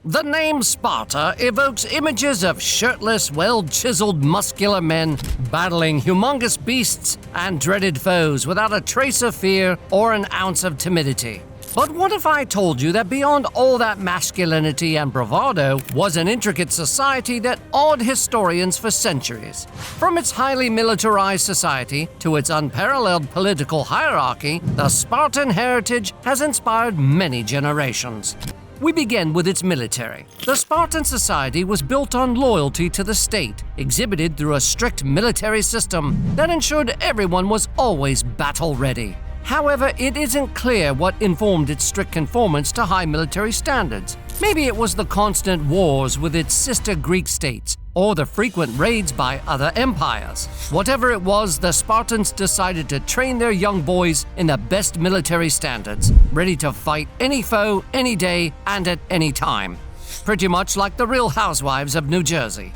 The name Sparta evokes images of shirtless, well-chiseled muscular men battling humongous beasts and dreaded foes without a trace of fear or an ounce of timidity. But what if I told you that beyond all that masculinity and bravado was an intricate society that awed historians for centuries? From its highly militarized society to its unparalleled political hierarchy, the Spartan heritage has inspired many generations. We begin with its military. The Spartan society was built on loyalty to the state, exhibited through a strict military system that ensured everyone was always battle-ready. However, it isn't clear what informed its strict conformance to high military standards. Maybe it was the constant wars with its sister Greek states, or the frequent raids by other empires. Whatever it was, the Spartans decided to train their young boys in the best military standards, ready to fight any foe, any day, and at any time. Pretty much like the Real Housewives of New Jersey.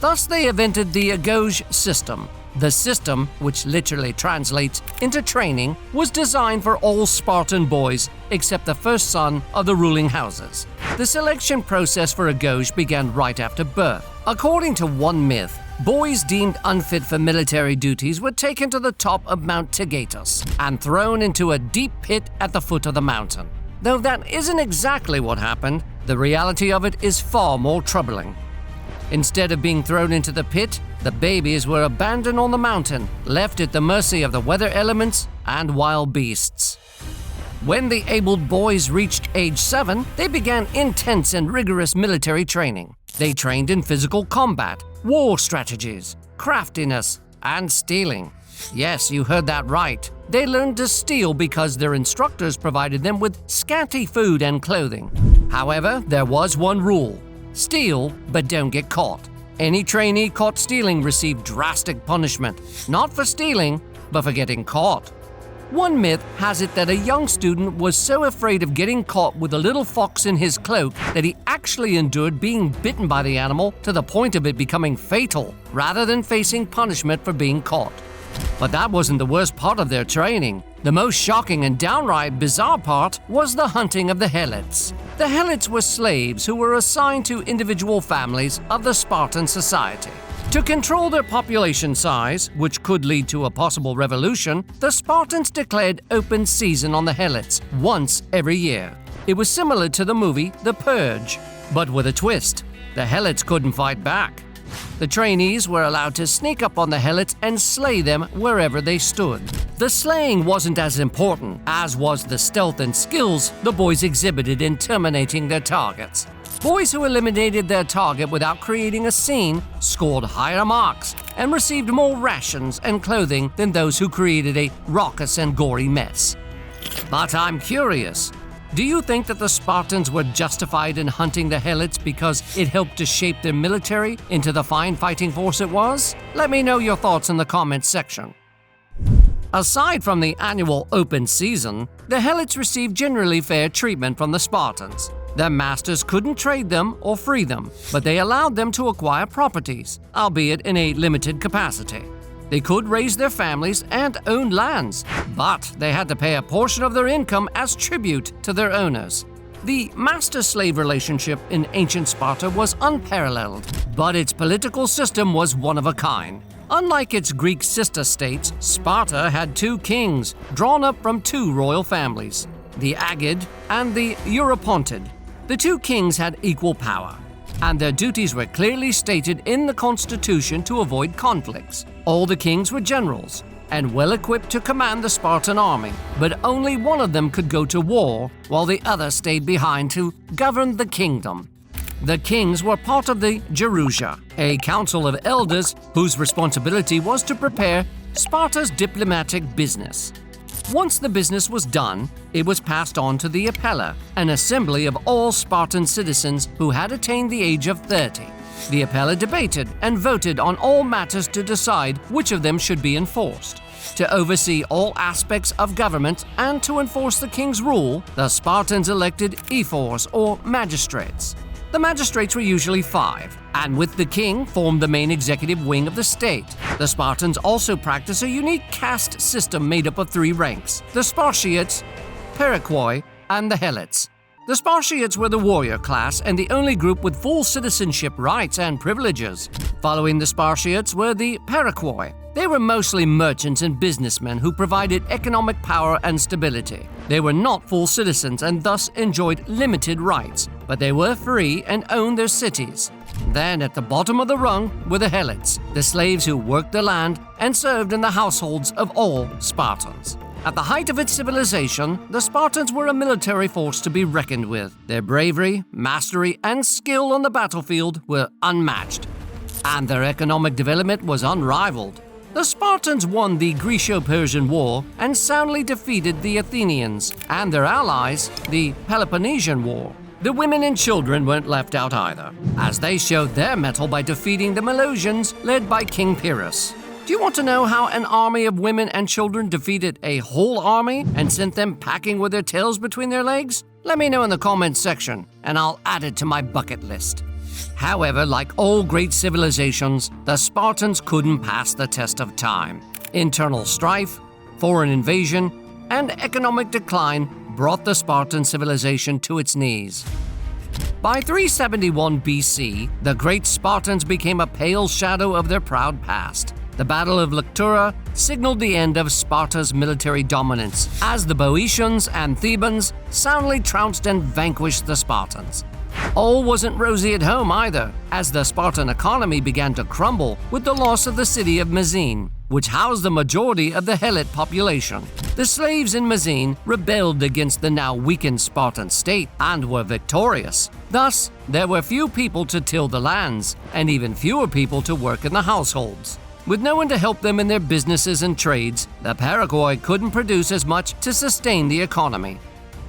Thus, they invented the evokes system. The system, which literally translates into training, was designed for all Spartan boys except the first son of the ruling houses. The selection process for evokes began right after birth. According to one myth, boys deemed unfit for military duties were taken to the top of Mount Taygetus and thrown into a deep pit at the foot of the mountain. Though that isn't exactly what happened, the reality of it is far more troubling. Instead of being thrown into the pit, the babies were abandoned on the mountain, left at the mercy of the weather elements and wild beasts. When the abled boys reached age 7, they began intense and rigorous military training. They trained in physical combat, war strategies, craftiness, and stealing. Yes, you heard that right. They learned to steal because their instructors provided them with scanty food and clothing. However, there was one rule. Steal, but don't get caught. Any trainee caught stealing received drastic punishment, not for stealing, but for getting caught. One myth has it that a young student was so afraid of getting caught with a little fox in his cloak that he actually endured being bitten by the animal to the point of it becoming fatal, rather than facing punishment for being caught. But that wasn't the worst part of their training. The most shocking and downright bizarre part was the hunting of the Helits. The Helits were slaves who were assigned to individual families of the Spartan society. To control their population size, which could lead to a possible revolution, the Spartans declared open season on the Helits once every year. It was similar to the movie The Purge, but with a twist. The Helits couldn't fight back. The trainees were allowed to sneak up on the Helits and slay them wherever they stood. The slaying wasn't as important as was the stealth and skills the boys exhibited in terminating their targets. Boys who eliminated their target without creating a scene scored higher marks and received more rations and clothing than those who created a raucous and gory mess. But I'm curious. Do you think that the Spartans were justified in hunting the Helits because it helped to shape their military into the fine fighting force it was? Let me know your thoughts in the comments section. Aside from the annual open season, the Helits received generally fair treatment from the Spartans. Their masters couldn't trade them or free them, but they allowed them to acquire properties, albeit in a limited capacity. They could raise their families and own lands, but they had to pay a portion of their income as tribute to their owners. The master-slave relationship in ancient Sparta was unparalleled, but its political system was one of a kind. Unlike its Greek sister states, Sparta had two kings, drawn up from two royal families, the Agid and the Eurypontid. The two kings had equal power, and their duties were clearly stated in the constitution to avoid conflicts. All the kings were generals and well-equipped to command the Spartan army, but only one of them could go to war while the other stayed behind to govern the kingdom. The kings were part of the Gerousia, a council of elders whose responsibility was to prepare Sparta's diplomatic business. Once the business was done, it was passed on to the Apella, an assembly of all Spartan citizens who had attained the age of 30. The Apella debated and voted on all matters to decide which of them should be enforced. To oversee all aspects of government and to enforce the king's rule, the Spartans elected ephors or magistrates. The magistrates were usually 5, and with the king formed the main executive wing of the state. The Spartans also practiced a unique caste system made up of 3 ranks: the Spartiates, Perikoi, and the Helits. The Spartiates were the warrior class and the only group with full citizenship rights and privileges. Following the Spartiates were the Paraquoi. They were mostly merchants and businessmen who provided economic power and stability. They were not full citizens and thus enjoyed limited rights, but they were free and owned their cities. Then at the bottom of the rung were the Helits, the slaves who worked the land and served in the households of all Spartans. At the height of its civilization, the Spartans were a military force to be reckoned with. Their bravery, mastery, and skill on the battlefield were unmatched, and their economic development was unrivaled. The Spartans won the Greco-Persian War and soundly defeated the Athenians and their allies, the Peloponnesian War. The women and children weren't left out either, as they showed their mettle by defeating the Molossians led by King Pyrrhus. Do you want to know how an army of women and children defeated a whole army and sent them packing with their tails between their legs? Let me know in the comments section, and I'll add it to my bucket list. However, like all great civilizations, the Spartans couldn't pass the test of time. Internal strife, foreign invasion, and economic decline brought the Spartan civilization to its knees. By 371 BC, the great Spartans became a pale shadow of their proud past. The Battle of Lectura signaled the end of Sparta's military dominance, as the Boeotians and Thebans soundly trounced and vanquished the Spartans. All wasn't rosy at home either, as the Spartan economy began to crumble with the loss of the city of Mesene, which housed the majority of the Helit population. The slaves in Mesene rebelled against the now weakened Spartan state and were victorious. Thus, there were few people to till the lands, and even fewer people to work in the households. With no one to help them in their businesses and trades, the Paraquoi couldn't produce as much to sustain the economy.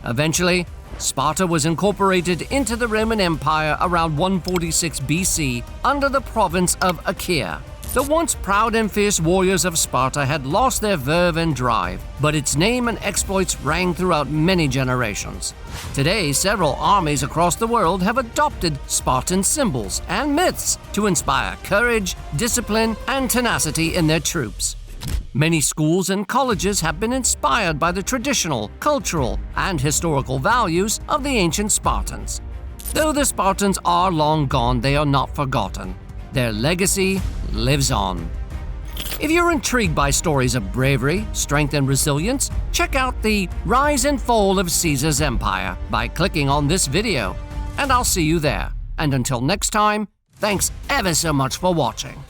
Eventually, Sparta was incorporated into the Roman Empire around 146 BC under the province of Achaea. The once proud and fierce warriors of Sparta had lost their verve and drive, but its name and exploits rang throughout many generations. Today, several armies across the world have adopted Spartan symbols and myths to inspire courage, discipline, and tenacity in their troops. Many schools and colleges have been inspired by the traditional, cultural, and historical values of the ancient Spartans. Though the Spartans are long gone, they are not forgotten. Their legacy lives on. If you're intrigued by stories of bravery, strength, and resilience, check out the Rise and Fall of Caesar's Empire by clicking on this video. And I'll see you there. And until next time, thanks ever so much for watching.